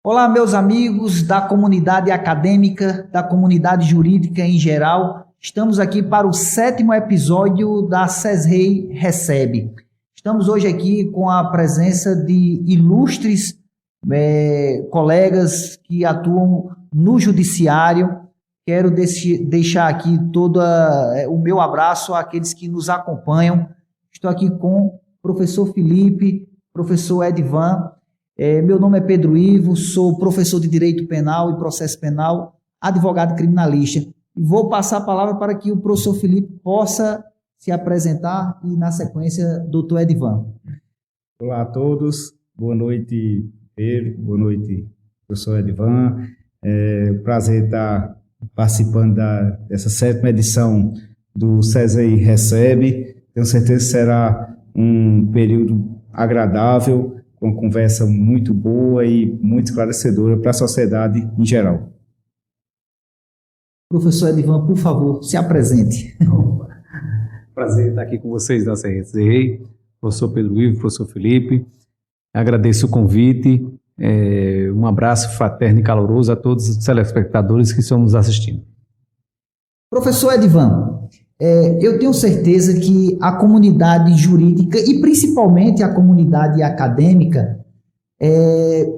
Olá, meus amigos da comunidade acadêmica, da comunidade jurídica em geral. Estamos aqui para o 7º episódio da SESREI Recebe. Estamos hoje aqui com a presença de ilustres colegas que atuam no judiciário. Quero deixar aqui todo o meu abraço àqueles que nos acompanham. Estou aqui com o professor Felipe, professor Edvan. Meu nome é Pedro Ivo, sou professor de Direito Penal e Processo Penal, advogado criminalista. E vou passar a palavra para que o professor Felipe possa se apresentar e, na sequência, doutor Edvan. Olá a todos, boa noite, Pedro, boa noite, professor Edvan. É um prazer estar participando dessa 7ª edição do SESREI Recebe. Tenho certeza que será um período agradável, uma conversa muito boa e muito esclarecedora para a sociedade em geral. Professor Edvan, por favor, se apresente. Prazer estar aqui com vocês da SESREI, professor Pedro Ivo, professor Felipe. Agradeço o convite, um abraço fraterno e caloroso a todos os telespectadores que estão nos assistindo. Professor Edvan, eu tenho certeza que a comunidade jurídica e principalmente a comunidade acadêmica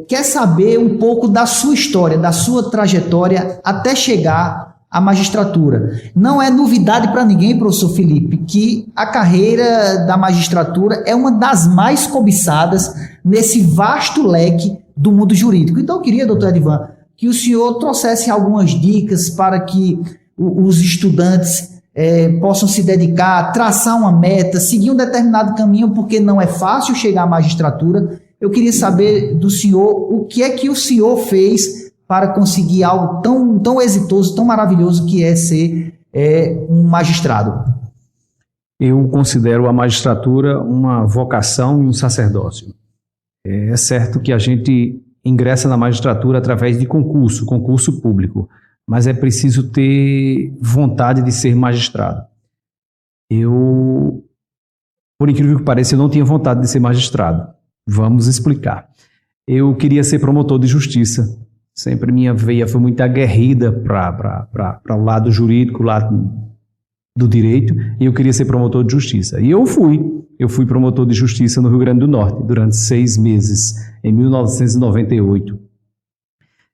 quer saber um pouco da sua história, da sua trajetória até chegar à magistratura. Não é novidade para ninguém, professor Felipe, que a carreira da magistratura é uma das mais cobiçadas nesse vasto leque do mundo jurídico. Então eu queria, doutor Edvan, que o senhor trouxesse algumas dicas para que os estudantes possam se dedicar, traçar uma meta, seguir um determinado caminho, porque não é fácil chegar à magistratura. Eu queria saber do senhor o que é que o senhor fez para conseguir algo tão exitoso, tão maravilhoso que é ser um magistrado. Eu considero a magistratura uma vocação e um sacerdócio. É certo que a gente ingressa na magistratura através de concurso público, mas é preciso ter vontade de ser magistrado. Por incrível que pareça, eu não tinha vontade de ser magistrado. Vamos explicar. Eu queria ser promotor de justiça. Sempre minha veia foi muito aguerrida para o lado jurídico, o lado do direito, e eu queria ser promotor de justiça. E eu fui promotor de justiça no Rio Grande do Norte durante 6 meses, em 1998.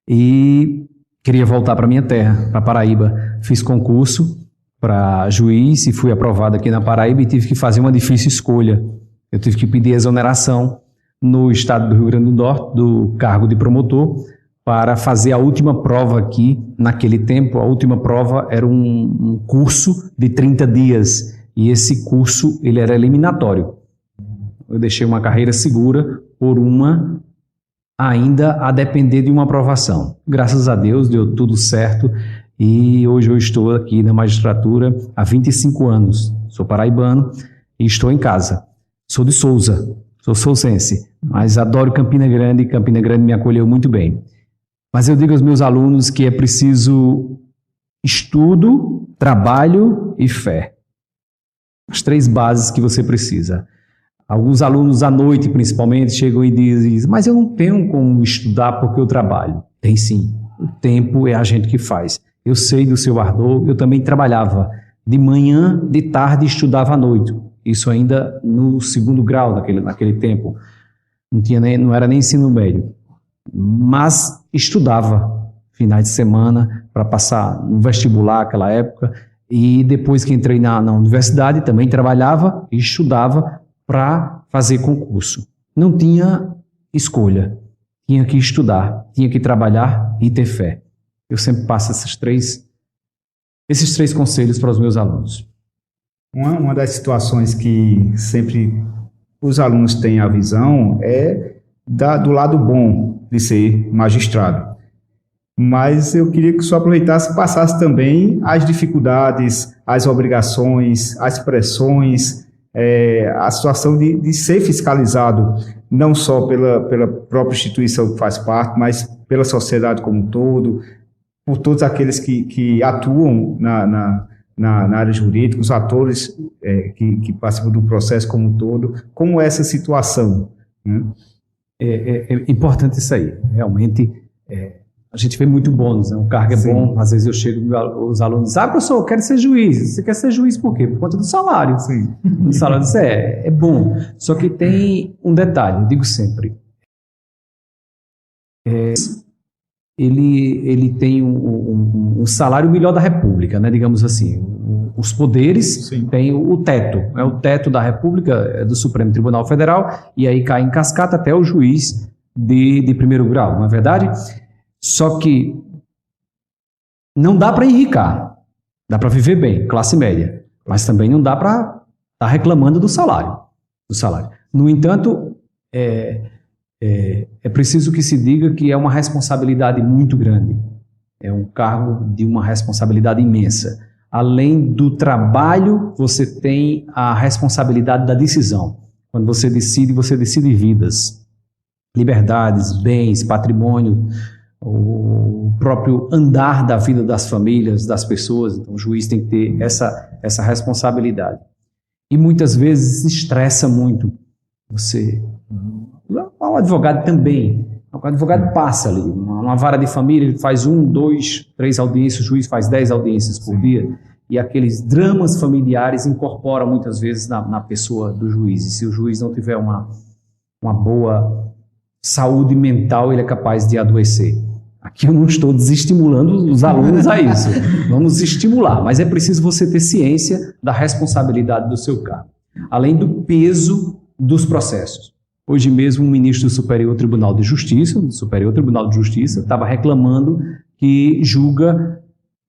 E queria voltar para minha terra, para Paraíba. Fiz concurso para juiz e fui aprovado aqui na Paraíba e tive que fazer uma difícil escolha. Eu tive que pedir exoneração no estado do Rio Grande do Norte do cargo de promotor para fazer a última prova aqui. Naquele tempo, a última prova era um curso de 30 dias e esse curso ele era eliminatório. Eu deixei uma carreira segura por uma ainda a depender de uma aprovação. Graças a Deus deu tudo certo e hoje eu estou aqui na magistratura há 25 anos. Sou paraibano e estou em casa. Sou de Souza, sou sousense, mas adoro Campina Grande e Campina Grande me acolheu muito bem. Mas eu digo aos meus alunos que é preciso estudo, trabalho e fé. As 3 bases que você precisa. Alguns alunos à noite, principalmente, chegam e dizem: mas eu não tenho como estudar porque eu trabalho. Tem sim. O tempo é a gente que faz. Eu sei do seu ardor, eu também trabalhava de manhã, de tarde, estudava à noite. Isso ainda no 2º grau naquele tempo. Não era nem ensino médio. Mas estudava finais de semana para passar no vestibular naquela época. E depois que entrei na universidade, também trabalhava e estudava para fazer concurso. Não tinha escolha, tinha que estudar, tinha que trabalhar e ter fé. Eu sempre passo esses três conselhos para os meus alunos. Uma das situações que sempre os alunos têm a visão é do lado bom de ser magistrado. Mas eu queria que o senhor aproveitasse e passasse também as dificuldades, as obrigações, as pressões, a situação de ser fiscalizado, não só pela própria instituição que faz parte, mas pela sociedade como um todo, por todos aqueles que atuam na área jurídica, os atores que participam do processo como um todo. Como é essa situação, né? É importante isso aí. Realmente, a gente vê muito bônus, né? O cargo é bom. Às vezes eu chego, os alunos dizem, professor, eu quero ser juiz. Você quer ser juiz por quê? Por conta do salário. Sim. O salário é bom. Só que tem um detalhe, eu digo sempre. Ele tem um salário melhor da República, né? Digamos assim. Os poderes têm o teto. O teto da República é do Supremo Tribunal Federal, e aí cai em cascata até o juiz de primeiro grau, não é verdade? Só que não dá para enricar, dá para viver bem, classe média, mas também não dá para estar reclamando do salário. No entanto, é preciso que se diga que é uma responsabilidade muito grande, é um cargo de uma responsabilidade imensa. Além do trabalho, você tem a responsabilidade da decisão. Quando você decide vidas, liberdades, bens, patrimônio, o próprio andar da vida das famílias, das pessoas. Então, o juiz tem que ter essa responsabilidade. E muitas vezes se estressa muito. O advogado também. O advogado passa ali, uma vara de família, ele faz 1, 2, 3 audiências, o juiz faz 10 audiências por dia, e aqueles dramas familiares incorporam muitas vezes na pessoa do juiz. E se o juiz não tiver uma boa saúde mental, ele é capaz de adoecer. Aqui eu não estou desestimulando os alunos a isso. Vamos estimular, mas é preciso você ter ciência da responsabilidade do seu cargo, além do peso dos processos. Hoje mesmo, um ministro do Superior Tribunal de Justiça, estava reclamando que julga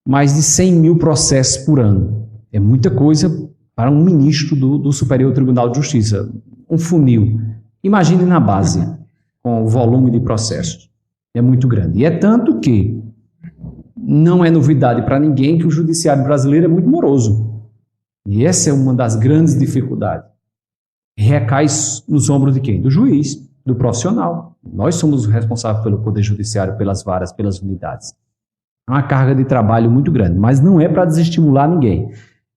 mais de 100 mil processos por ano. É muita coisa para um ministro do Superior Tribunal de Justiça. Um funil. Imagine na base, com o volume de processos. É muito grande. E é tanto que não é novidade para ninguém que o judiciário brasileiro é muito moroso. E essa é uma das grandes dificuldades. Recai nos ombros de quem? Do juiz, do profissional. Nós somos os responsáveis pelo Poder Judiciário, pelas varas, pelas unidades. É uma carga de trabalho muito grande, mas não é para desestimular ninguém.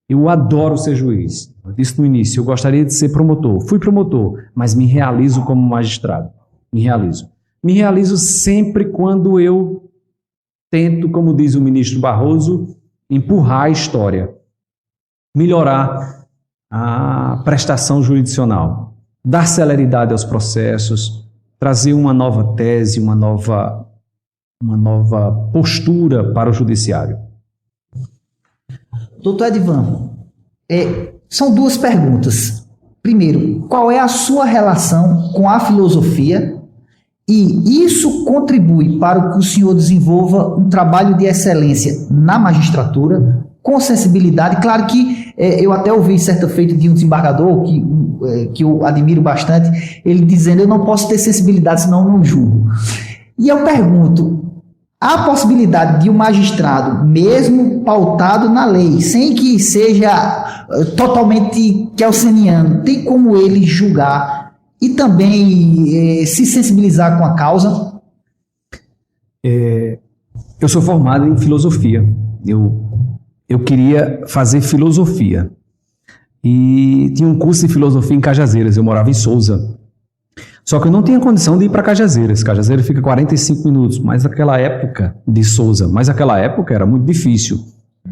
Eu adoro ser juiz. Eu disse no início, eu gostaria de ser promotor. Fui promotor, mas me realizo como magistrado. Me realizo sempre quando eu tento, como diz o ministro Barroso, empurrar a história, melhorar a prestação jurisdicional, dar celeridade aos processos, trazer uma nova tese, uma nova postura para o judiciário. Doutor Edivan, são duas perguntas. Primeiro, qual é a sua relação com a filosofia? E isso contribui para que o senhor desenvolva um trabalho de excelência na magistratura, com sensibilidade. Claro que eu até ouvi certa feita de um desembargador que eu admiro bastante, ele dizendo, eu não posso ter sensibilidade, senão eu não julgo. E eu pergunto, há possibilidade de um magistrado, mesmo pautado na lei, sem que seja totalmente kelseniano, tem como ele julgar e também se sensibilizar com a causa? Eu sou formado em filosofia. Eu queria fazer filosofia. E tinha um curso de filosofia em Cajazeiras, eu morava em Souza. Só que eu não tinha condição de ir para Cajazeiras. Cajazeiras fica 45 minutos, mas aquela época de Souza, era muito difícil.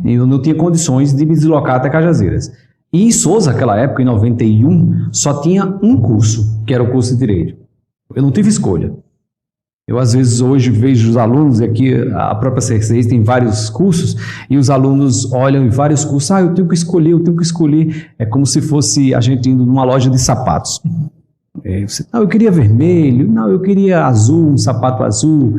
E eu não tinha condições de me deslocar até Cajazeiras. E em Souza, naquela época, em 91, só tinha um curso, que era o curso de Direito. Eu não tive escolha. Eu, às vezes, hoje vejo os alunos, e aqui a própria CRCI tem vários cursos, e os alunos olham em vários cursos, eu tenho que escolher. É como se fosse a gente indo numa loja de sapatos. Eu queria vermelho, eu queria azul, um sapato azul.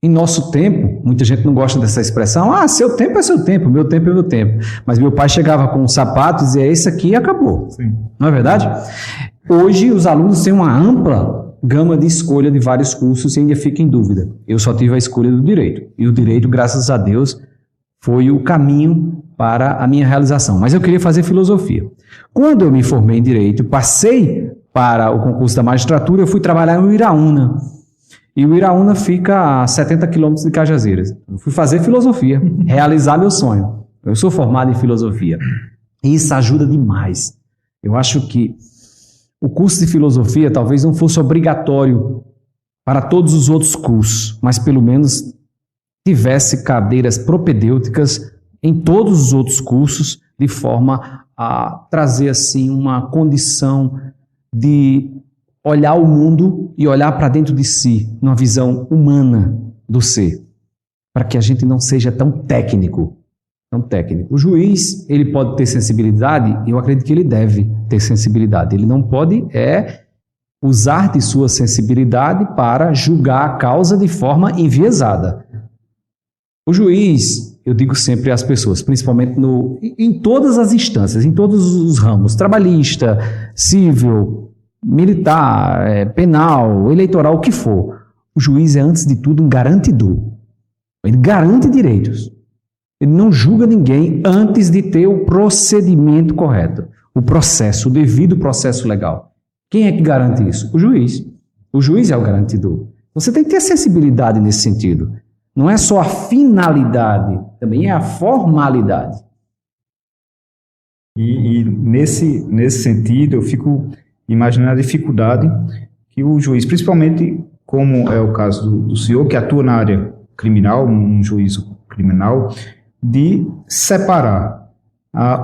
Em nosso tempo, muita gente não gosta dessa expressão, seu tempo é seu tempo, meu tempo é meu tempo. Mas meu pai chegava com um sapato e dizia, esse aqui e acabou. Sim. Não é verdade? Hoje, os alunos têm uma ampla gama de escolha de vários cursos e ainda fica em dúvida. Eu só tive a escolha do direito. E o direito, graças a Deus, foi o caminho para a minha realização. Mas eu queria fazer filosofia. Quando eu me formei em direito, passei para o concurso da magistratura, eu fui trabalhar no Iraúna. E o Iraúna fica a 70 quilômetros de Cajazeiras. Eu fui fazer filosofia, realizar meu sonho. Eu sou formado em filosofia. E isso ajuda demais. Eu acho que o curso de filosofia talvez não fosse obrigatório para todos os outros cursos, mas pelo menos tivesse cadeiras propedêuticas em todos os outros cursos, de forma a trazer assim uma condição de olhar o mundo e olhar para dentro de si, numa visão humana do ser, para que a gente não seja tão técnico. O juiz, ele pode ter sensibilidade, eu acredito que ele deve ter sensibilidade. Ele não pode usar de sua sensibilidade para julgar a causa de forma enviesada. O juiz, eu digo sempre às pessoas, principalmente em todas as instâncias, em todos os ramos, trabalhista, civil, militar, penal, eleitoral, o que for, o juiz é, antes de tudo, um garantidor. Ele garante direitos. Ele não julga ninguém antes de ter o procedimento correto, o devido processo legal. Quem é que garante isso? O juiz. O juiz é o garantidor. Você tem que ter sensibilidade nesse sentido. Não é só a finalidade, também é a formalidade. E nesse sentido, eu fico imaginando a dificuldade que o juiz, principalmente como é o caso do senhor, que atua na área criminal, um juízo criminal, de separar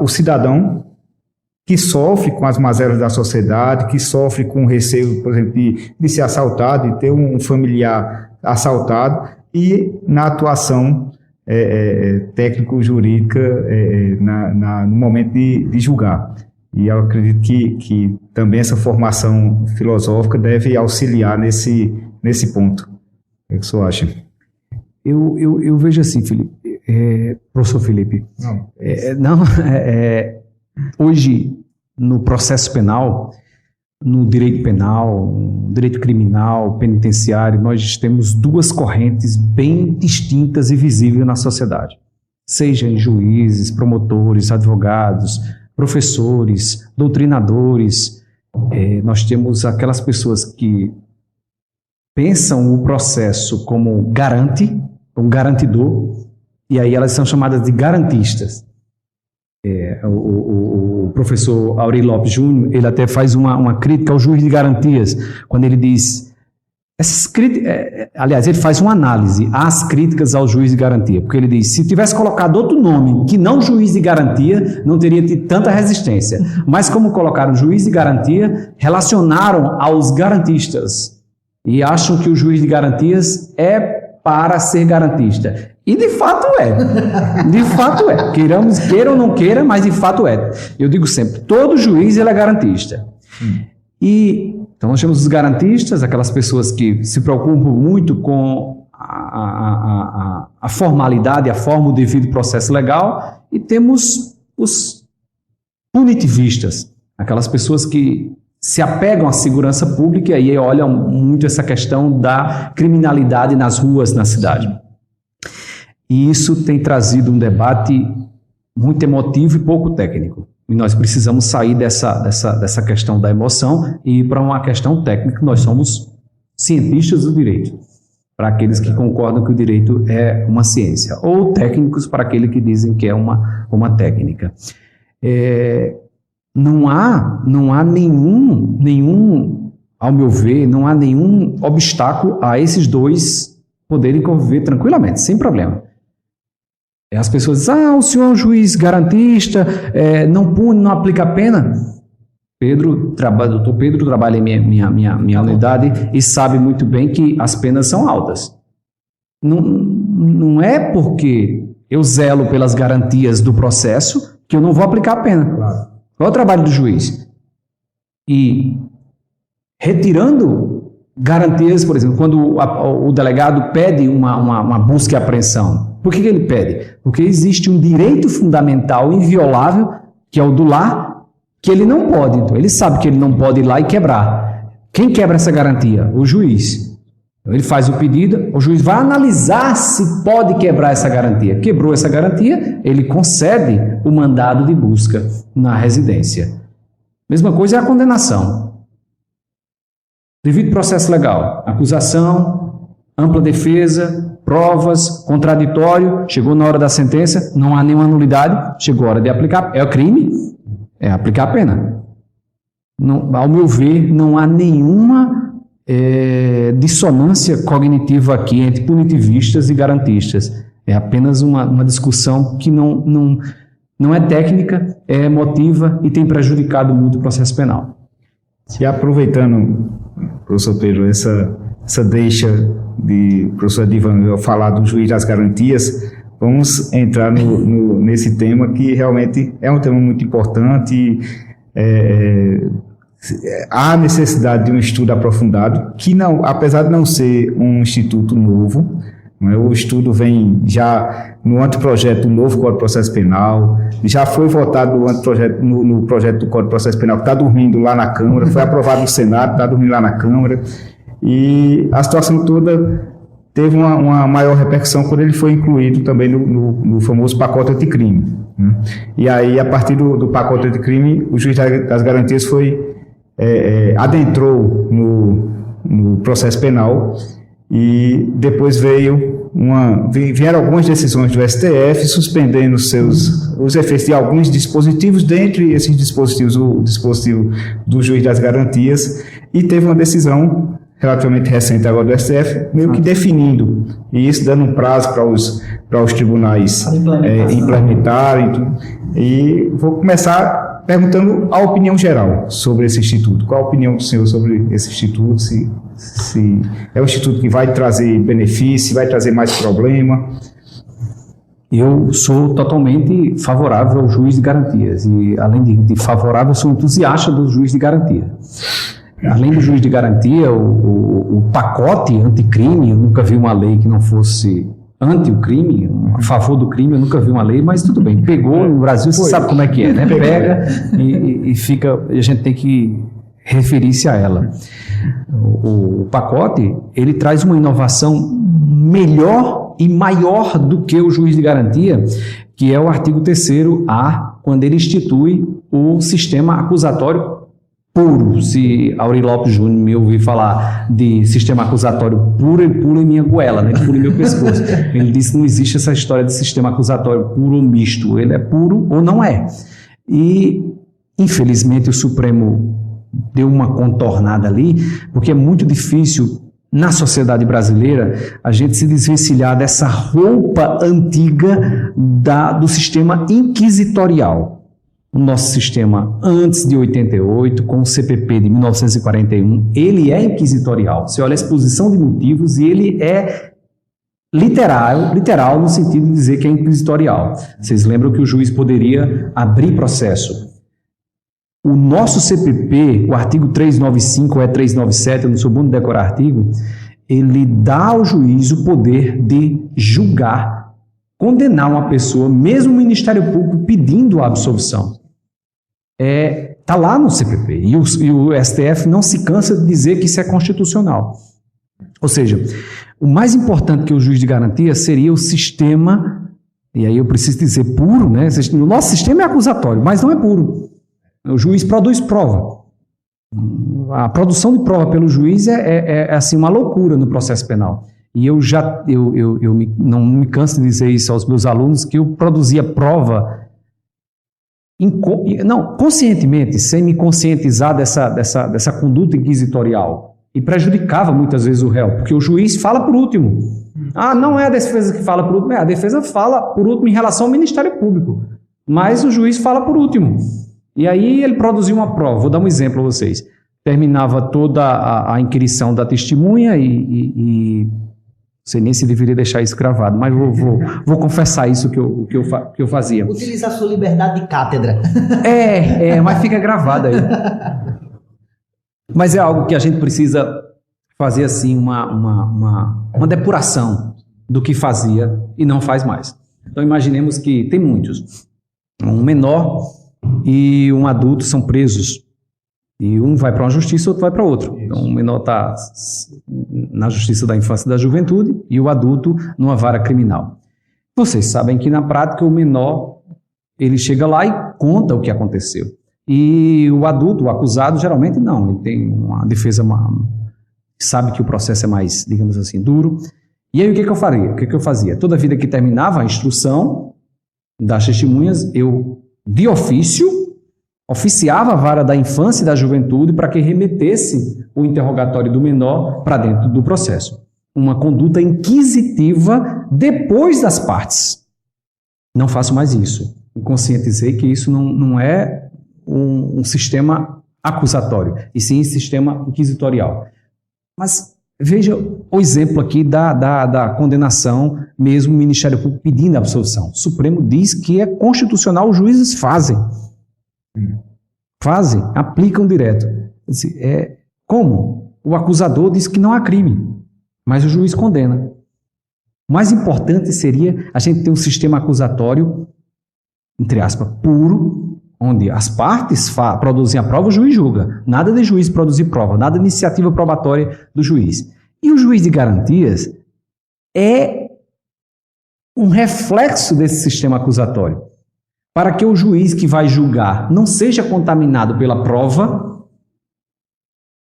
o cidadão que sofre com as mazelas da sociedade, que sofre com o receio, por exemplo, de ser assaltado, de ter um familiar assaltado, e na atuação técnico-jurídica no momento de julgar. E eu acredito que também essa formação filosófica deve auxiliar nesse ponto. O que o senhor acha? Eu vejo assim, Felipe, professor Felipe. Hoje, no processo penal, no direito penal, no direito criminal, penitenciário, nós temos duas correntes bem distintas e visíveis na sociedade. Seja em juízes, promotores, advogados, professores, doutrinadores. Nós temos aquelas pessoas que pensam o processo como um garantidor, e aí elas são chamadas de garantistas. O professor Aurí Lopes Júnior, ele até faz uma crítica ao juiz de garantias, quando ele diz, essas críticas, aliás, ele faz uma análise às críticas ao juiz de garantia, porque ele diz, se tivesse colocado outro nome que não juiz de garantia, não teria tido tanta resistência, mas como colocaram juiz de garantia, relacionaram aos garantistas, e acham que o juiz de garantias é para ser garantista. E de fato é. De fato é. Queira ou não queira, mas de fato é. Eu digo sempre, todo juiz ele é garantista. Então nós temos os garantistas, aquelas pessoas que se preocupam muito com a formalidade, a forma, o devido processo legal, e temos os punitivistas, aquelas pessoas que se apegam à segurança pública e aí olham muito essa questão da criminalidade nas ruas, na cidade. E isso tem trazido um debate muito emotivo e pouco técnico. E nós precisamos sair dessa questão da emoção e ir para uma questão técnica. Nós somos cientistas do direito, para aqueles que concordam que o direito é uma ciência, ou técnicos para aqueles que dizem que é uma técnica. Não há nenhum, ao meu ver, não há nenhum obstáculo a esses dois poderem conviver tranquilamente, sem problema. As pessoas dizem, o senhor é um juiz garantista, não pune, não aplica a pena. Doutor Pedro trabalha em minha unidade e sabe muito bem que as penas são altas. Não é porque eu zelo pelas garantias do processo que eu não vou aplicar a pena. Claro. Qual é o trabalho do juiz? E retirando garantias, por exemplo, quando o delegado pede uma busca e apreensão, por que ele pede? Porque existe um direito fundamental inviolável, que é o do lar, que ele não pode. Então, ele sabe que ele não pode ir lá e quebrar. Quem quebra essa garantia? O juiz. Então, ele faz o pedido, o juiz vai analisar se pode quebrar essa garantia. Quebrou essa garantia, ele concede o mandado de busca na residência. Mesma coisa é a condenação. Devido processo legal, acusação, ampla defesa, provas, contraditório, chegou na hora da sentença, não há nenhuma nulidade, chegou a hora de aplicar, é o crime, é aplicar a pena. ao meu ver, não há nenhuma dissonância cognitiva aqui entre punitivistas e garantistas. É apenas uma discussão que não é técnica, é emotiva e tem prejudicado muito o processo penal. E aproveitando, professor Pedro, essa deixa de professor Edivan falar do juiz das garantias, vamos entrar nesse tema que realmente é um tema muito importante. Há necessidade de um estudo aprofundado, que não, apesar de não ser um instituto novo, o estudo vem já no anteprojeto do novo Código de Processo Penal, já foi votado no projeto do Código de Processo Penal, que está dormindo lá na Câmara, foi aprovado no Senado, está dormindo lá na Câmara, e a situação toda teve uma maior repercussão quando ele foi incluído também no famoso pacote anticrime. E aí, a partir do pacote anticrime, o juiz das garantias adentrou no processo penal, e depois vieram algumas decisões do STF suspendendo os efeitos de alguns dispositivos, dentre esses dispositivos, o dispositivo do juiz das garantias, e teve uma decisão relativamente recente agora do STF, meio que definindo, e isso dando um prazo para os tribunais implementarem tudo. E vou começar perguntando a opinião geral sobre esse instituto. Qual a opinião do senhor sobre esse instituto? Se é um instituto que vai trazer benefício, vai trazer mais problema? Eu sou totalmente favorável ao juiz de garantias, e além de favorável, sou entusiasta do juiz de garantia. Além do juiz de garantia, o pacote anticrime, eu nunca vi uma lei que não fosse anti o crime, a favor do crime, eu nunca vi uma lei, mas tudo bem, pegou no Brasil, você sabe como é que é, né? Pega e fica, a gente tem que referir-se a ela. O pacote, ele traz uma inovação melhor e maior do que o juiz de garantia, que é o artigo 3º-A, quando ele institui o sistema acusatório puro. Se Auri Lopes Júnior me ouvir falar de sistema acusatório puro, ele pula em minha goela, né? Ele pula em meu pescoço. Ele disse que não existe essa história de sistema acusatório puro ou misto. Ele é puro ou não é. E, infelizmente, o Supremo deu uma contornada ali, porque é muito difícil, na sociedade brasileira, a gente se desvencilhar dessa roupa antiga do sistema inquisitorial. O nosso sistema, antes de 88, com o CPP de 1941, ele é inquisitorial. Você olha a exposição de motivos e ele é literal no sentido de dizer que é inquisitorial. Vocês lembram que o juiz poderia abrir processo. O nosso CPP, o artigo 395 ou 397, eu não sou bom de decorar artigo, ele dá ao juiz o poder de julgar, condenar uma pessoa, mesmo o Ministério Público pedindo a absolvição. Está lá no CPP, e o STF não se cansa de dizer que isso é constitucional. Ou seja, o mais importante que o juiz de garantia seria o sistema, e aí eu preciso dizer puro, né? O nosso sistema é acusatório, mas não é puro. O juiz produz prova. A produção de prova pelo juiz é assim, uma loucura no processo penal. E eu não me canso de dizer isso aos meus alunos, que eu produzia prova conscientemente, sem me conscientizar dessa conduta inquisitorial, e prejudicava muitas vezes o réu, porque o juiz fala por último. Não é a defesa que fala por último, a defesa fala por último em relação ao Ministério Público, mas o juiz fala por último. E aí ele produziu uma prova. Vou dar um exemplo a vocês. Terminava toda a inquirição da testemunha e não sei nem se deveria deixar isso gravado, mas vou confessar isso que eu fazia. Utiliza a sua liberdade de cátedra. Mas fica gravado aí. Mas é algo que a gente precisa fazer assim uma depuração do que fazia e não faz mais. Então imaginemos que tem muitos. Um menor e um adulto são presos. E um vai para uma justiça, outro vai para outra. Então, o menor está na justiça da infância e da juventude e o adulto numa vara criminal. Vocês sabem que, na prática, o menor ele chega lá e conta o que aconteceu. E o adulto, o acusado, geralmente não. Ele tem uma defesa, sabe que o processo é mais, digamos assim, duro. E aí, o que eu faria? O que eu fazia? Toda vida que terminava a instrução das testemunhas, eu, de ofício, oficiava a vara da infância e da juventude para que remetesse o interrogatório do menor para dentro do processo. Uma conduta inquisitiva depois das partes. Não faço mais isso. Me conscientizei que isso não é um sistema acusatório, e sim um sistema inquisitorial. Mas veja o exemplo aqui da condenação, mesmo o Ministério Público pedindo a absolvição. O Supremo diz que é constitucional, os juízes fazem, aplicam direto. Como? O acusador diz que não há crime, mas o juiz condena. O mais importante seria a gente ter um sistema acusatório, entre aspas, puro, onde as partes produzem a prova, o juiz julga. Nada de juiz produzir prova, nada de iniciativa probatória do juiz. E o juiz de garantias é um reflexo desse sistema acusatório, para que o juiz que vai julgar não seja contaminado pela prova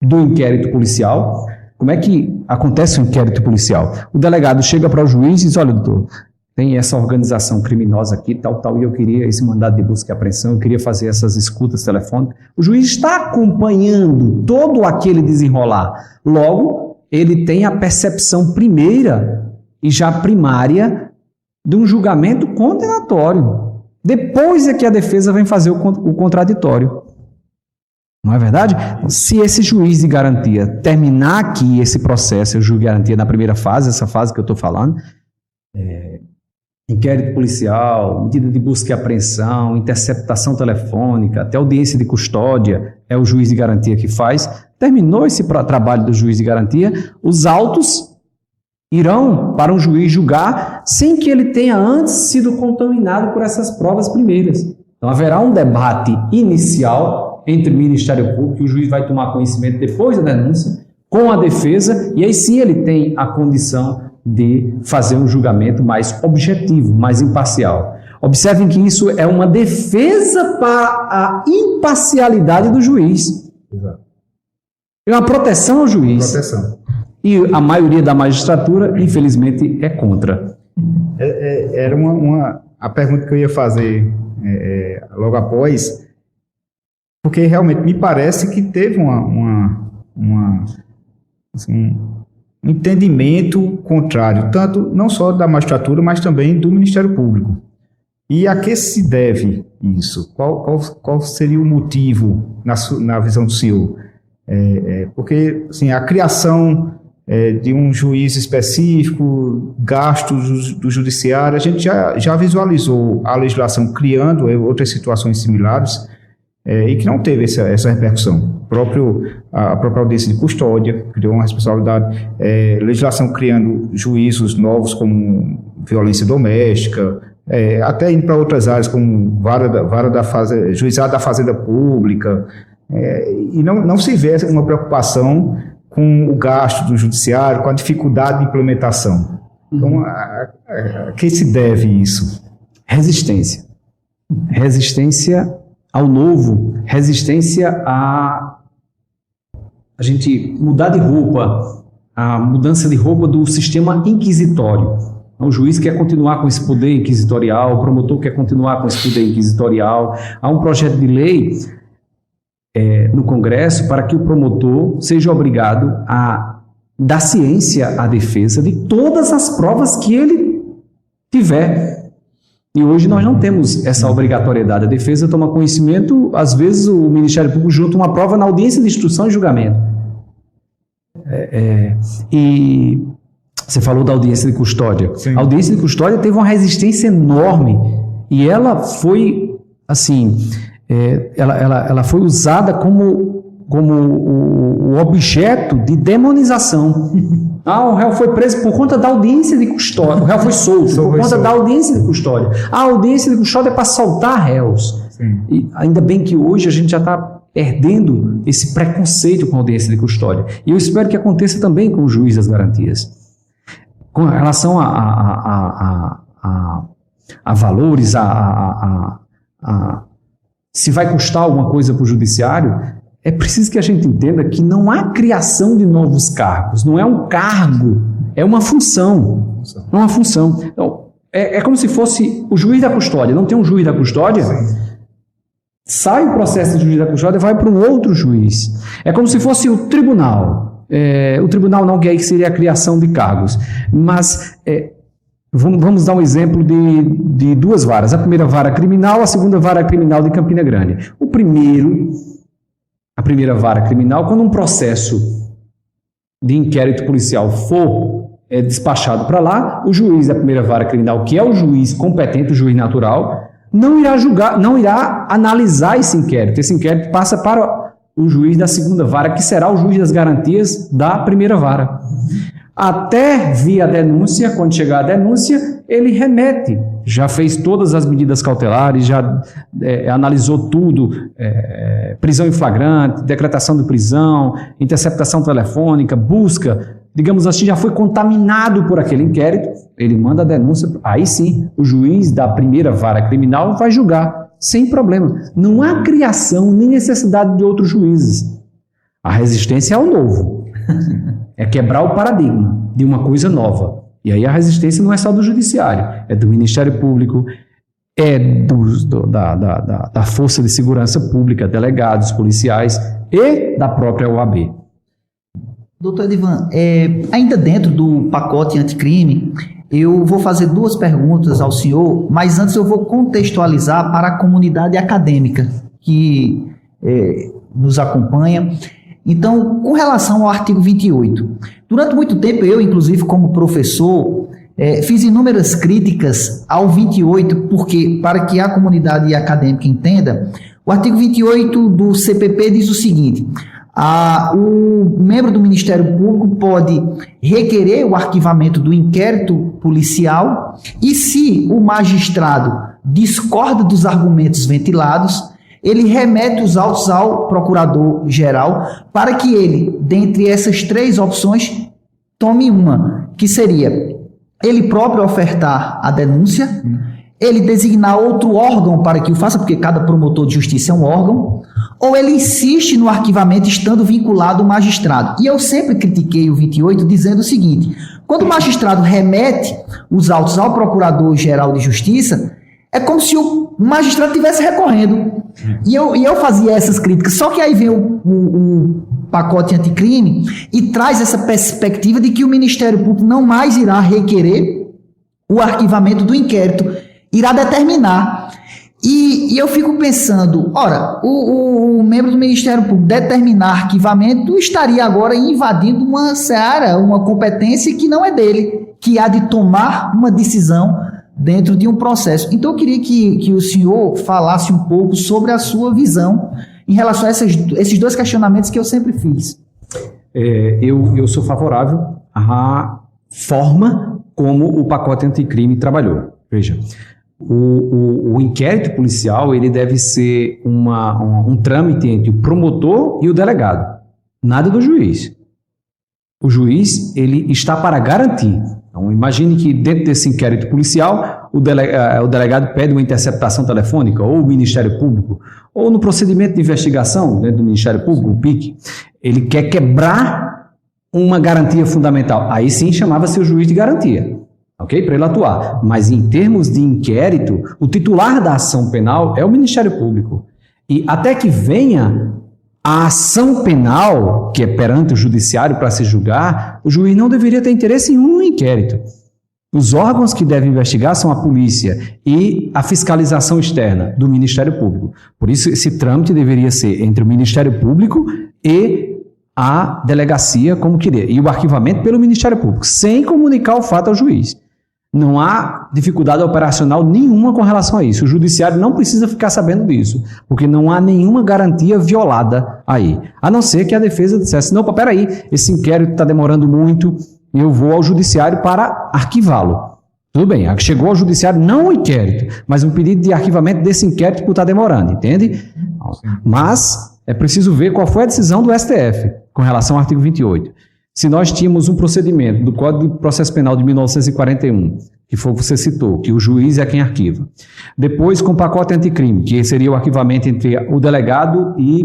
do inquérito policial. Como é que acontece o inquérito policial? O delegado chega para o juiz e diz: olha, doutor, tem essa organização criminosa aqui, tal, e eu queria esse mandado de busca e apreensão, eu queria fazer essas escutas telefônicas. O juiz está acompanhando todo aquele desenrolar. Logo, ele tem a percepção primeira e já primária de um julgamento condenatório. Depois é que a defesa vem fazer o contraditório. Não é verdade? Se esse juiz de garantia terminar aqui esse processo, o juiz de garantia na primeira fase, essa fase que eu estou falando, inquérito policial, medida de busca e apreensão, interceptação telefônica, até audiência de custódia, é o juiz de garantia que faz. Terminou esse trabalho do juiz de garantia, os autos irão para um juiz julgar sem que ele tenha antes sido contaminado por essas provas primeiras. Então haverá um debate inicial entre o Ministério Público, e o juiz vai tomar conhecimento depois da denúncia, com a defesa, e aí sim ele tem a condição de fazer um julgamento mais objetivo, mais imparcial. Observem que isso é uma defesa para a imparcialidade do juiz. Exato. É uma proteção ao juiz. Proteção. E a maioria da magistratura, infelizmente, é contra. Era a pergunta que eu ia fazer logo após, porque realmente me parece que teve um entendimento contrário, tanto não só da magistratura, mas também do Ministério Público. E a que se deve isso? Qual seria o motivo na visão do senhor? Porque assim, a criação de um juiz específico, gastos do judiciário, a gente já visualizou a legislação criando outras situações similares, e que não teve essa repercussão. A própria audiência de custódia criou uma responsabilidade, legislação criando juízos novos como violência doméstica, até indo para outras áreas como juizado da fazenda pública, e não se vê uma preocupação com o gasto do judiciário, com a dificuldade de implementação. Então, a que se deve isso? Resistência ao novo, resistência a gente mudar de roupa, a mudança de roupa do sistema inquisitório. O juiz quer continuar com esse poder inquisitorial, o promotor quer continuar com esse poder inquisitorial. Há um projeto de lei no Congresso para que o promotor seja obrigado a dar ciência à defesa de todas as provas que ele tiver. E hoje nós não temos essa obrigatoriedade. A defesa toma conhecimento, às vezes o Ministério Público junta uma prova na audiência de instrução e julgamento. E você falou da audiência de custódia. Sim. A audiência de custódia teve uma resistência enorme e ela foi, assim, ela foi usada como o objeto de demonização. O réu foi preso por conta da audiência de custódia. O réu foi solto por conta da audiência de custódia. A audiência de custódia é para soltar réus. Sim. E ainda bem que hoje a gente já está perdendo esse preconceito com a audiência de custódia. E eu espero que aconteça também com o juiz das garantias. Com relação a valores, se vai custar alguma coisa para o judiciário, é preciso que a gente entenda que não há criação de novos cargos, não é um cargo, é uma função. É uma função. Então, é como se fosse o juiz da custódia. Não tem um juiz da custódia? Sim. sai o processo de juiz da custódia e vai para um outro juiz. É como se fosse o tribunal. O tribunal não, que aí seria a criação de cargos. Mas vamos dar um exemplo de duas varas. A primeira vara criminal, a segunda vara criminal de Campina Grande. A primeira vara criminal, quando um processo de inquérito policial for despachado para lá, o juiz da primeira vara criminal, que é o juiz competente, o juiz natural, não irá julgar, não irá analisar esse inquérito. Esse inquérito passa para o juiz da segunda vara, que será o juiz das garantias da primeira vara. Até via a denúncia, quando chegar a denúncia, ele remete. Já fez todas as medidas cautelares, já analisou tudo, prisão em flagrante, decretação de prisão, interceptação telefônica, busca, digamos assim, já foi contaminado por aquele inquérito, ele manda a denúncia, aí sim, o juiz da primeira vara criminal vai julgar, sem problema. Não há criação nem necessidade de outros juízes. A resistência é ao novo. É quebrar o paradigma de uma coisa nova. E aí a resistência não é só do judiciário, é do Ministério Público, é da Força de Segurança Pública, delegados, policiais e da própria OAB. Doutor Edivan, ainda dentro do pacote anticrime, eu vou fazer duas perguntas ao senhor, mas antes eu vou contextualizar para a comunidade acadêmica que nos acompanha. Então, com relação ao artigo 28, durante muito tempo eu, inclusive como professor, fiz inúmeras críticas ao 28, porque, para que a comunidade acadêmica entenda, o artigo 28 do CPP diz o seguinte: o membro do Ministério Público pode requerer o arquivamento do inquérito policial e, se o magistrado discorda dos argumentos ventilados, ele remete os autos ao procurador-geral para que ele, dentre essas três opções, tome uma, que seria ele próprio ofertar a denúncia, ele designar outro órgão para que o faça, porque cada promotor de justiça é um órgão, ou ele insiste no arquivamento estando vinculado ao magistrado. E eu sempre critiquei o 28 dizendo o seguinte: quando o magistrado remete os autos ao procurador-geral de justiça, é como se o magistrado estivesse recorrendo. E eu fazia essas críticas. Só que aí vem o pacote anticrime e traz essa perspectiva de que o Ministério Público não mais irá requerer o arquivamento do inquérito, irá determinar. E eu fico pensando, ora, o membro do Ministério Público determinar arquivamento estaria agora invadindo uma seara, uma competência que não é dele, que há de tomar uma decisão dentro de um processo. Então eu queria que o senhor falasse um pouco sobre a sua visão em relação a esses dois questionamentos que eu sempre fiz. Eu sou favorável à forma como o pacote anticrime trabalhou. Veja, o inquérito policial ele deve ser um trâmite entre o promotor e o delegado, nada do juiz. O juiz ele está para garantir. Então, imagine que dentro desse inquérito policial, o delegado pede uma interceptação telefônica, ou o Ministério Público, ou no procedimento de investigação dentro do Ministério Público, o PIC, ele quer quebrar uma garantia fundamental. Aí sim chamava-se o juiz de garantia, ok? Para ele atuar. Mas em termos de inquérito, o titular da ação penal é o Ministério Público. E até que venha a ação penal, que é perante o judiciário para se julgar, o juiz não deveria ter interesse em um inquérito. Os órgãos que devem investigar são a polícia e a fiscalização externa do Ministério Público. Por isso, esse trâmite deveria ser entre o Ministério Público e a delegacia, como querer, e o arquivamento pelo Ministério Público, sem comunicar o fato ao juiz. Não há dificuldade operacional nenhuma com relação a isso. O judiciário não precisa ficar sabendo disso, porque não há nenhuma garantia violada aí. A não ser que a defesa dissesse, não, peraí, esse inquérito está demorando muito, eu vou ao judiciário para arquivá-lo. Tudo bem, chegou ao judiciário não o inquérito, mas um pedido de arquivamento desse inquérito por estar demorando, entende? Mas é preciso ver qual foi a decisão do STF com relação ao artigo 28. Se nós tínhamos um procedimento do Código de Processo Penal de 1941, que foi o que você citou, que o juiz é quem arquiva. Depois, com o pacote anticrime, que seria o arquivamento entre o delegado e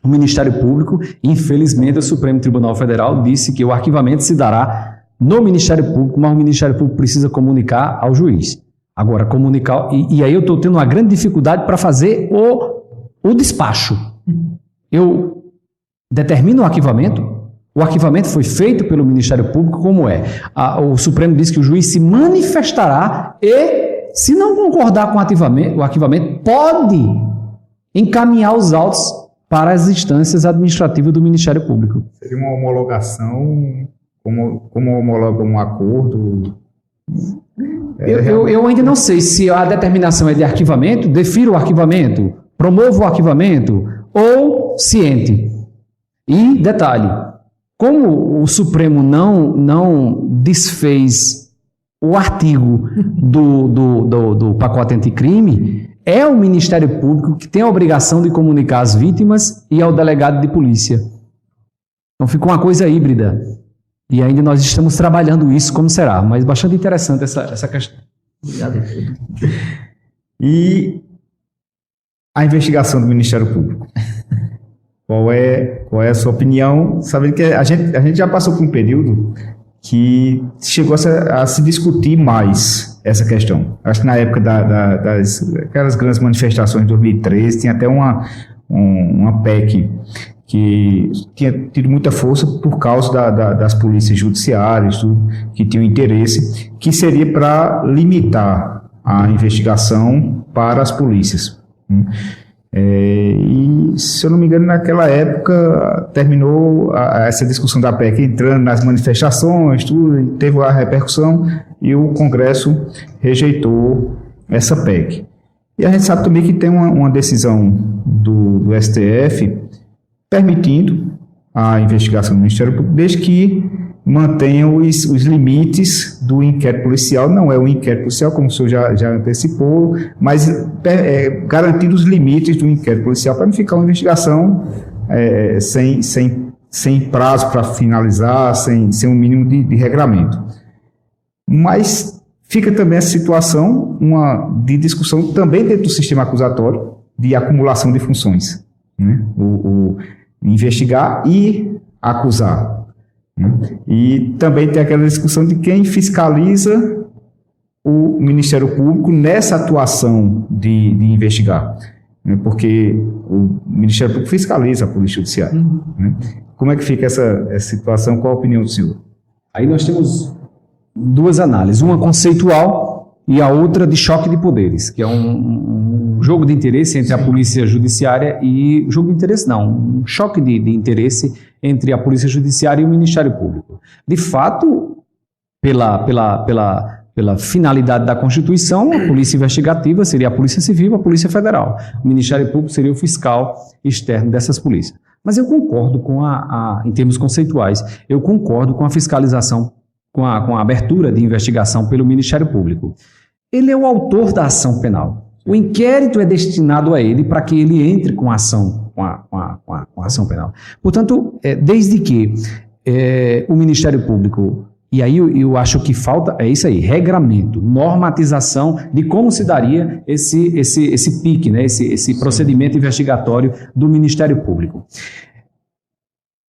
o Ministério Público. Infelizmente, o Supremo Tribunal Federal disse que o arquivamento se dará no Ministério Público, mas o Ministério Público precisa comunicar ao juiz. Agora, comunicar... E aí eu estou tendo uma grande dificuldade para fazer o despacho. Eu determino o arquivamento foi feito pelo Ministério Público, como é? O Supremo diz que o juiz se manifestará e, se não concordar com o arquivamento, pode encaminhar os autos para as instâncias administrativas do Ministério Público. Seria uma homologação, como homologa um acordo? Eu ainda não sei se a determinação é de arquivamento, defiro o arquivamento, promovo o arquivamento ou ciente. E, detalhe, como o Supremo não desfez o artigo do pacote anticrime, é o Ministério Público que tem a obrigação de comunicar às vítimas e ao delegado de polícia. Então fica uma coisa híbrida. E ainda nós estamos trabalhando isso, como será. Mas bastante interessante essa questão. Obrigado. E a investigação do Ministério Público? Qual é a sua opinião? Sabendo que a gente já passou por um período que chegou a se discutir mais essa questão. Acho que na época aquelas grandes manifestações de 2013, tinha até uma PEC que tinha tido muita força por causa das polícias judiciárias, que tinham interesse, que seria para limitar a investigação para as polícias. E, se eu não me engano, naquela época terminou essa discussão da PEC entrando nas manifestações, tudo, teve a repercussão e o Congresso rejeitou essa PEC. E a gente sabe também que tem uma decisão do STF permitindo a investigação do Ministério Público, desde que mantenham os limites do inquérito policial. Não é o inquérito policial, como o senhor já antecipou, mas garantindo os limites do inquérito policial para não ficar uma investigação sem prazo para finalizar, sem um mínimo de regramento. Mas fica também essa situação de discussão também dentro do sistema acusatório de acumulação de funções, né? O investigar e acusar. E também tem aquela discussão de quem fiscaliza o Ministério Público nessa atuação de investigar, né? Porque o Ministério Público fiscaliza a Polícia Judiciária. Né? Como é que fica essa situação? Qual a opinião do senhor? Aí nós temos duas análises, uma conceitual e a outra de choque de poderes, que é um jogo de interesse entre a Polícia Judiciária e... Jogo de interesse não, um choque de interesse entre a Polícia Judiciária e o Ministério Público. De fato, pela finalidade da Constituição, a Polícia Investigativa seria a Polícia Civil, a Polícia Federal. O Ministério Público seria o fiscal externo dessas polícias. Mas eu concordo em termos conceituais, eu concordo com a fiscalização, com a abertura de investigação pelo Ministério Público. Ele é o autor da ação penal. O inquérito é destinado a ele para que ele entre com a ação penal. Portanto, desde que o Ministério Público, e aí eu acho que falta, é isso aí, regramento, normatização de como se daria esse PIC, né, esse procedimento investigatório do Ministério Público.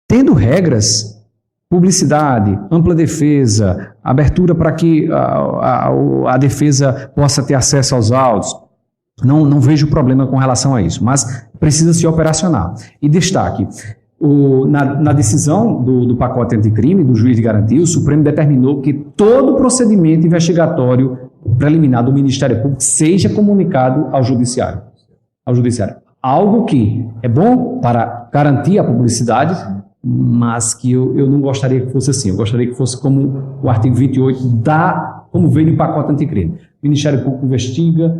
Tendo regras, publicidade, ampla defesa, abertura para que a defesa possa ter acesso aos autos. Não vejo problema com relação a isso, mas precisa se operacionar. E destaque, na decisão do pacote anticrime, do juiz de garantia, o Supremo determinou que todo procedimento investigatório preliminar do Ministério Público seja comunicado ao Judiciário. Algo que é bom para garantir a publicidade, mas que eu não gostaria que fosse assim. Eu gostaria que fosse como o artigo 28 como veio no pacote anticrime. Ministério Público investiga,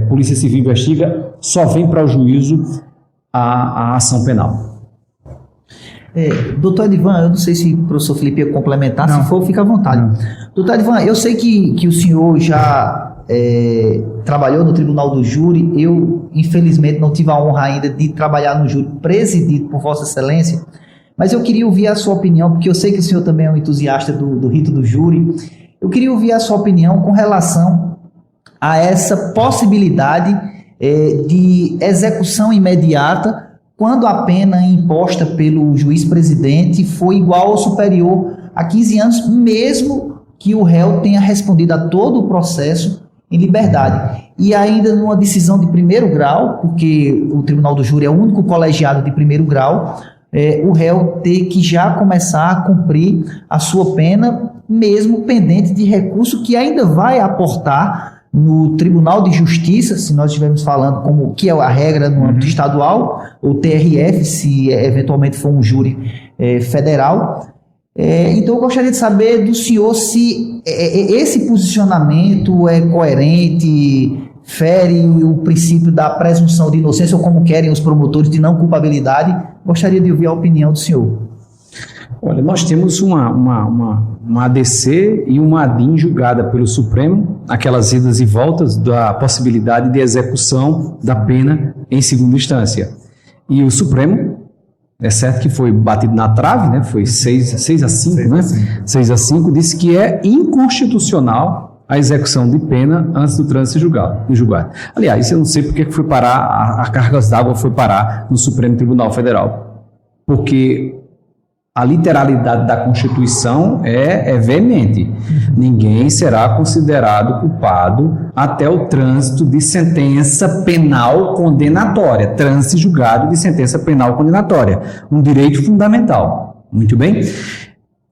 Polícia Civil investiga, só vem para o juízo a ação penal. Doutor Edivan, eu não sei se o professor Felipe ia complementar, não. Se for, fica à vontade. Doutor Edivan, eu sei que o senhor já trabalhou no Tribunal do Júri. Eu, infelizmente, não tive a honra ainda de trabalhar no júri presidido por Vossa Excelência, mas eu queria ouvir a sua opinião, porque eu sei que o senhor também é um entusiasta do rito do júri. Eu queria ouvir a sua opinião com relação a essa possibilidade de execução imediata quando a pena imposta pelo juiz-presidente for igual ou superior a 15 anos, mesmo que o réu tenha respondido a todo o processo em liberdade. E ainda numa decisão de primeiro grau, porque o Tribunal do Júri é o único colegiado de primeiro grau, o réu ter que já começar a cumprir a sua pena, mesmo pendente de recurso que ainda vai aportar no Tribunal de Justiça, se nós estivermos falando como que é a regra no âmbito estadual, ou TRF, se eventualmente for um júri federal. Então eu gostaria de saber do senhor se esse posicionamento é coerente, fere o princípio da presunção de inocência, ou como querem os promotores, de não culpabilidade. Gostaria de ouvir a opinião do senhor. Olha, nós temos uma ADC e uma ADIM julgada pelo Supremo, aquelas idas e voltas da possibilidade de execução da pena em segunda instância. E o Supremo, é certo que foi batido na trave, né? Foi 6-5, né? 6-5, disse que é inconstitucional a execução de pena antes do trânsito julgado. Aliás, eu não sei porque foi parar, a cargas d'água foi parar no Supremo Tribunal Federal. Porque a literalidade da Constituição é veemente. Ninguém será considerado culpado até o trânsito de sentença penal condenatória. Trânsito julgado de sentença penal condenatória. Um direito fundamental. Muito bem?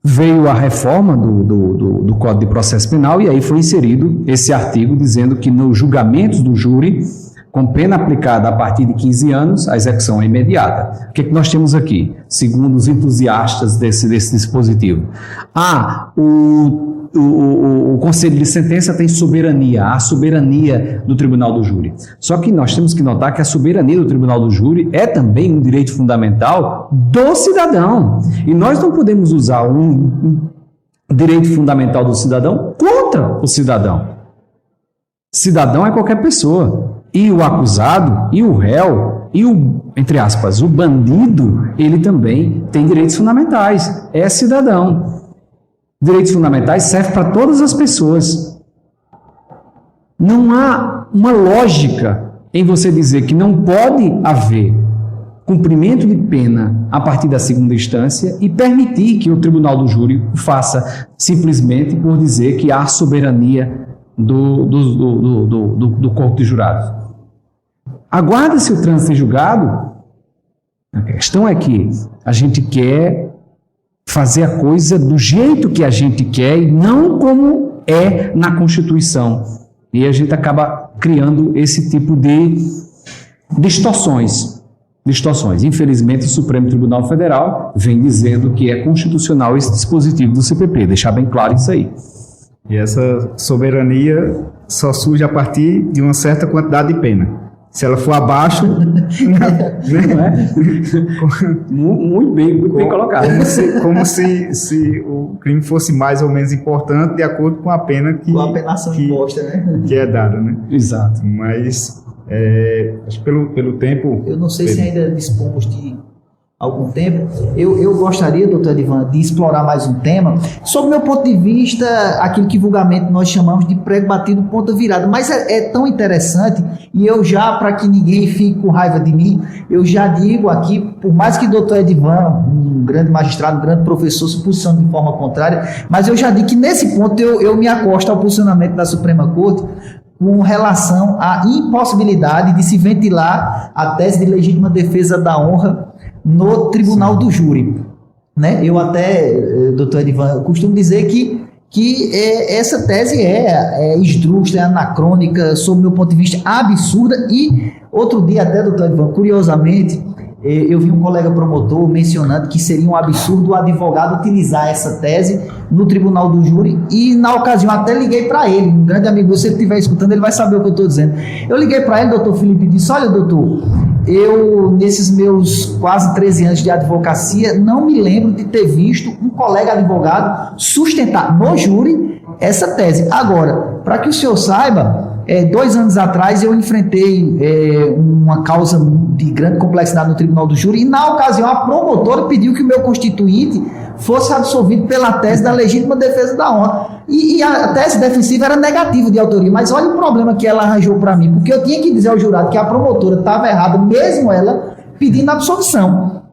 Veio a reforma do Código de Processo Penal e aí foi inserido esse artigo dizendo que nos julgamentos do júri, com pena aplicada a partir de 15 anos, a execução é imediata. O que nós temos aqui, segundo os entusiastas desse dispositivo? O Conselho de Sentença tem soberania, a soberania do Tribunal do Júri. Só que nós temos que notar que a soberania do Tribunal do Júri é também um direito fundamental do cidadão. E nós não podemos usar um direito fundamental do cidadão contra o cidadão. Cidadão é qualquer pessoa. E o acusado, e o réu, e entre aspas, o bandido, ele também tem direitos fundamentais, é cidadão. Direitos fundamentais servem para todas as pessoas. Não há uma lógica em você dizer que não pode haver cumprimento de pena a partir da segunda instância e permitir que o Tribunal do Júri faça simplesmente por dizer que há soberania do corpo de jurados. Aguarda-se o trânsito julgado. A questão é que a gente quer fazer a coisa do jeito que a gente quer e não como é na Constituição. E a gente acaba criando esse tipo de distorções. Infelizmente, o Supremo Tribunal Federal vem dizendo que é constitucional esse dispositivo do CPP. Deixar bem claro isso aí. E essa soberania só surge a partir de uma certa quantidade de pena. Se ela for abaixo... Não é? Muito bem colocado. Como se o crime fosse mais ou menos importante de acordo com a pena que... Com a penação imposta, né? Que é dada, né? Exato. Mas, acho que pelo tempo... Eu não sei se ainda dispomos de algum tempo. Eu gostaria, doutor Edivan, de explorar mais um tema. Sob o meu ponto de vista, aquilo que vulgarmente nós chamamos de prego batido, ponta virada. Mas é tão interessante, e eu já, para que ninguém fique com raiva de mim, eu já digo aqui, por mais que o doutor Edivan, um grande magistrado, um grande professor, se posicione de forma contrária, mas eu já digo que nesse ponto eu me acosto ao posicionamento da Suprema Corte com relação à impossibilidade de se ventilar a tese de legítima defesa da honra no Tribunal do Júri, né? Eu até, doutor Edivan, costumo dizer que essa tese é esdrúxula, é anacrônica, sob o meu ponto de vista, absurda. E outro dia até, doutor Edivan, curiosamente, eu vi um colega promotor mencionando que seria um absurdo o advogado utilizar essa tese no Tribunal do Júri, e na ocasião até liguei para ele, um grande amigo, se ele estiver escutando, ele vai saber o que eu estou dizendo. Eu liguei para ele, doutor Felipe, e disse: olha, doutor, eu, nesses meus quase 13 anos de advocacia, não me lembro de ter visto um colega advogado sustentar no júri essa tese. Agora, para que o senhor saiba, 2 anos atrás eu enfrentei uma causa de grande complexidade no Tribunal do Júri, e na ocasião a promotora pediu que o meu constituinte fosse absolvido pela tese da legítima defesa da honra. E a tese defensiva era negativa de autoria, mas olha o problema que ela arranjou para mim, porque eu tinha que dizer ao jurado que a promotora estava errada, mesmo ela pedindo absolvição.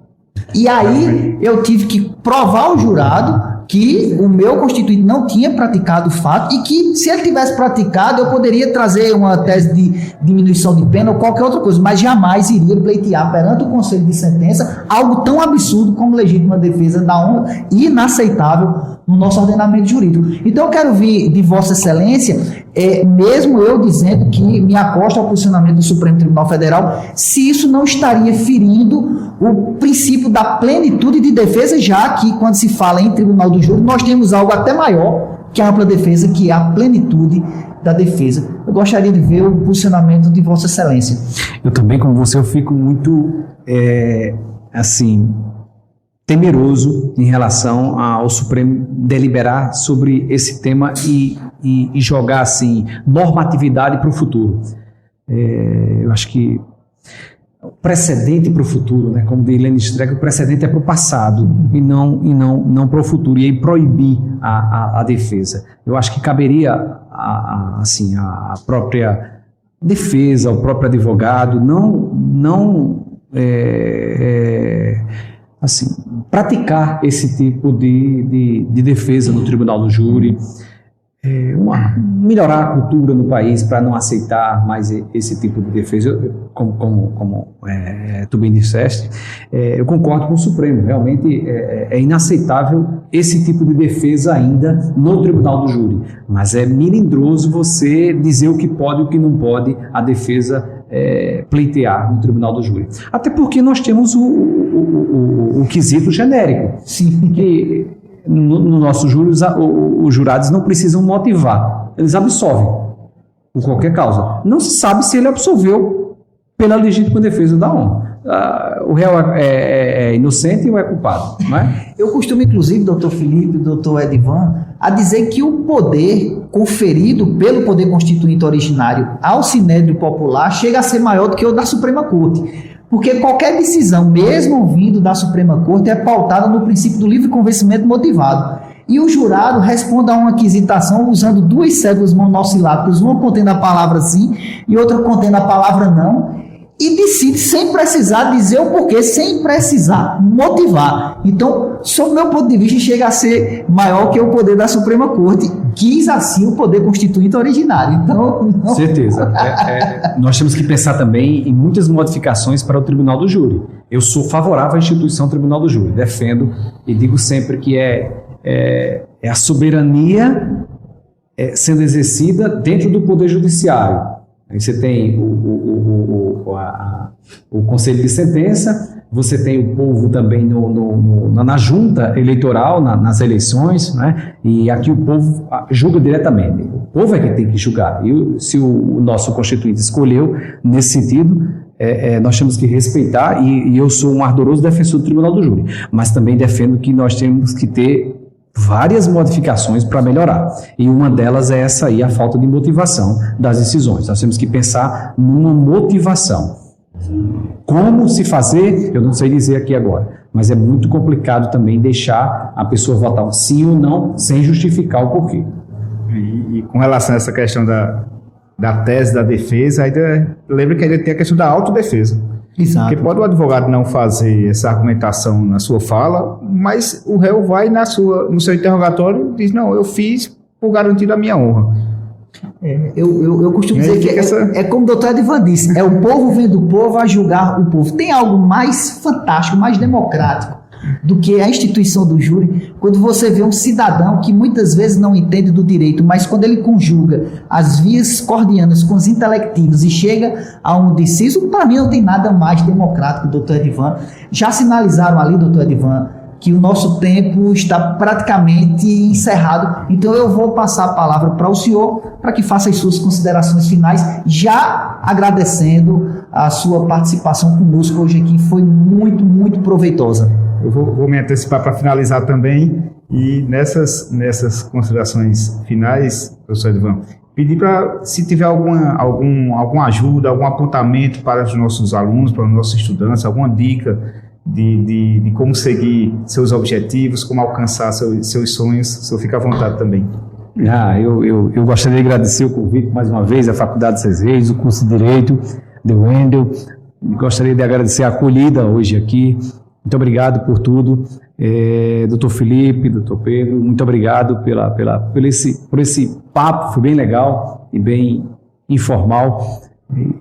E aí eu tive que provar ao jurado que o meu constituinte não tinha praticado o fato e que, se ele tivesse praticado, eu poderia trazer uma tese de diminuição de pena ou qualquer outra coisa, mas jamais iria pleitear perante o Conselho de Sentença algo tão absurdo como legítima defesa da honra e inaceitável no nosso ordenamento jurídico. Então eu quero vir de Vossa Excelência, mesmo eu dizendo que me acosto ao posicionamento do Supremo Tribunal Federal, se isso não estaria ferindo o princípio da plenitude de defesa, já que quando se fala em tribunal do júri, nós temos algo até maior que a ampla defesa, que é a plenitude da defesa. Eu gostaria de ver o posicionamento de Vossa Excelência. Eu também, como você, eu fico muito, temeroso em relação ao Supremo deliberar sobre esse tema e jogar, assim, normatividade para o futuro. Eu acho que o precedente para o futuro, né, como diz Lênin Streck, o precedente é para o passado e não para o futuro, e aí proibir a defesa. Eu acho que caberia a própria defesa, o próprio advogado, praticar esse tipo de defesa no tribunal do júri, melhorar a cultura no país para não aceitar mais esse tipo de defesa. Como tu bem disseste, eu concordo com o Supremo, realmente é inaceitável esse tipo de defesa ainda no tribunal do júri, mas é melindroso você dizer o que pode e o que não pode a defesa pleitear no tribunal do júri. Até porque nós temos o quesito genérico. Sim. Que no nosso júri os jurados não precisam motivar, eles absolvem por qualquer causa. Não se sabe se ele absolveu pela legítima defesa da honra. O réu é inocente ou é culpado, não é? Eu costumo, inclusive, doutor Felipe, doutor Edivan, a dizer que o poder conferido pelo poder constituinte originário ao Sinédrio Popular chega a ser maior do que o da Suprema Corte. Porque qualquer decisão, mesmo vindo da Suprema Corte, é pautada no princípio do livre convencimento motivado. E o jurado responde a uma quisitação usando duas cédulas monossilábicas, uma contendo a palavra sim e outra contendo a palavra não, e decide sem precisar dizer o porquê, sem precisar motivar. Então, sob meu ponto de vista, chega a ser maior que o poder da Suprema Corte, quis assim o poder constituinte originário. Então, não... Certeza. Nós temos que pensar também em muitas modificações para o Tribunal do Júri. Eu sou favorável à instituição Tribunal do Júri, defendo e digo sempre que é a soberania sendo exercida dentro do Poder Judiciário. Aí você tem o Conselho de Sentença, você tem o povo também na junta eleitoral, nas eleições, né? E aqui o povo julga diretamente. O povo é que tem que julgar. E se o nosso Constituinte escolheu nesse sentido, nós temos que respeitar, e eu sou um ardoroso defensor do Tribunal do Júri, mas também defendo que nós temos que ter várias modificações para melhorar, e uma delas é essa aí, a falta de motivação das decisões. Nós temos que pensar numa motivação. Como se fazer, eu não sei dizer aqui agora, mas é muito complicado também deixar a pessoa votar um sim ou não sem justificar o porquê. E com relação a essa questão da tese da defesa, ainda lembra que ainda tem a questão da autodefesa. Exato. Porque pode o advogado não fazer essa argumentação na sua fala, mas o réu vai no seu interrogatório e diz, não, eu fiz por garantir a minha honra. Eu costumo dizer que é como o doutor Edivan disse, o povo vendo o povo a julgar o povo. Tem algo mais fantástico, mais democrático do que a instituição do júri, quando você vê um cidadão que muitas vezes não entende do direito, mas quando ele conjuga as vias cordianas com os intelectivos e chega a um deciso, para mim não tem nada mais democrático, doutor Edivan. Já sinalizaram ali, doutor Edivan, que o nosso tempo está praticamente encerrado, então eu vou passar a palavra para o senhor, para que faça as suas considerações finais, já agradecendo a sua participação conosco hoje aqui, foi muito, muito proveitosa. Eu vou me antecipar para finalizar também, e nessas considerações finais, professor Edivan, pedir para, se tiver alguma ajuda, algum apontamento para os nossos alunos, para os nossos estudantes, alguma dica de como seguir seus objetivos, como alcançar seus sonhos, o senhor fica à vontade também. Eu gostaria de agradecer o convite mais uma vez, à Faculdade 6 Reis, o curso de Direito, de Wendel. Gostaria de agradecer a acolhida hoje aqui. Muito obrigado por tudo. Doutor Felipe, doutor Pedro, muito obrigado por esse papo, foi bem legal e bem informal,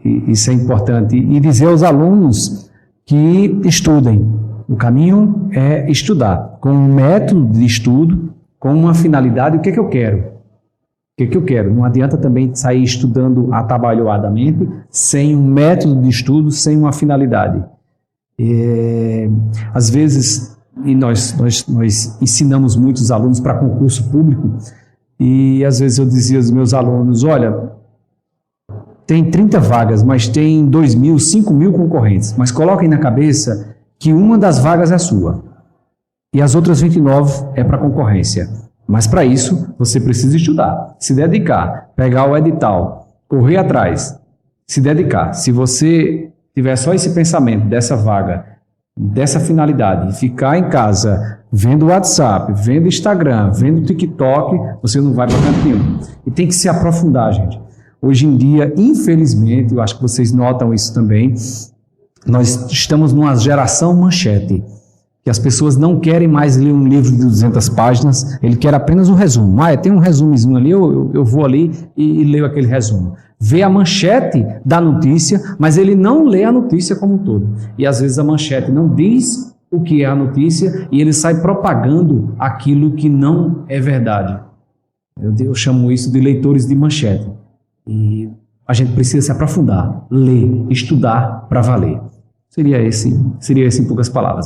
isso é importante. E dizer aos alunos que estudem, o caminho é estudar, com um método de estudo, com uma finalidade, o que é que eu quero? O que é que eu quero? Não adianta também sair estudando atabalhoadamente, sem um método de estudo, sem uma finalidade. Às vezes, e nós ensinamos muitos alunos para concurso público, e às vezes eu dizia aos meus alunos, olha, tem 30 vagas, mas tem 2.000, 5.000 concorrentes, mas coloquem na cabeça que uma das vagas é sua, e as outras 29 é para concorrência. Mas para isso, você precisa estudar, se dedicar, pegar o edital, correr atrás, se dedicar. Se você tiver só esse pensamento dessa vaga, dessa finalidade, e ficar em casa vendo WhatsApp, vendo Instagram, vendo TikTok, você não vai para canto nenhum. E tem que se aprofundar, gente. Hoje em dia, infelizmente, eu acho que vocês notam isso também, nós estamos numa geração manchete, que as pessoas não querem mais ler um livro de 200 páginas, ele quer apenas um resumo. Tem um resumozinho ali, eu vou ali e leio aquele resumo. Vê a manchete da notícia, mas ele não lê a notícia como um todo. E às vezes a manchete não diz o que é a notícia e ele sai propagando aquilo que não é verdade. Eu chamo isso de leitores de manchete. E a gente precisa se aprofundar, ler, estudar para valer. Seria esse em poucas palavras.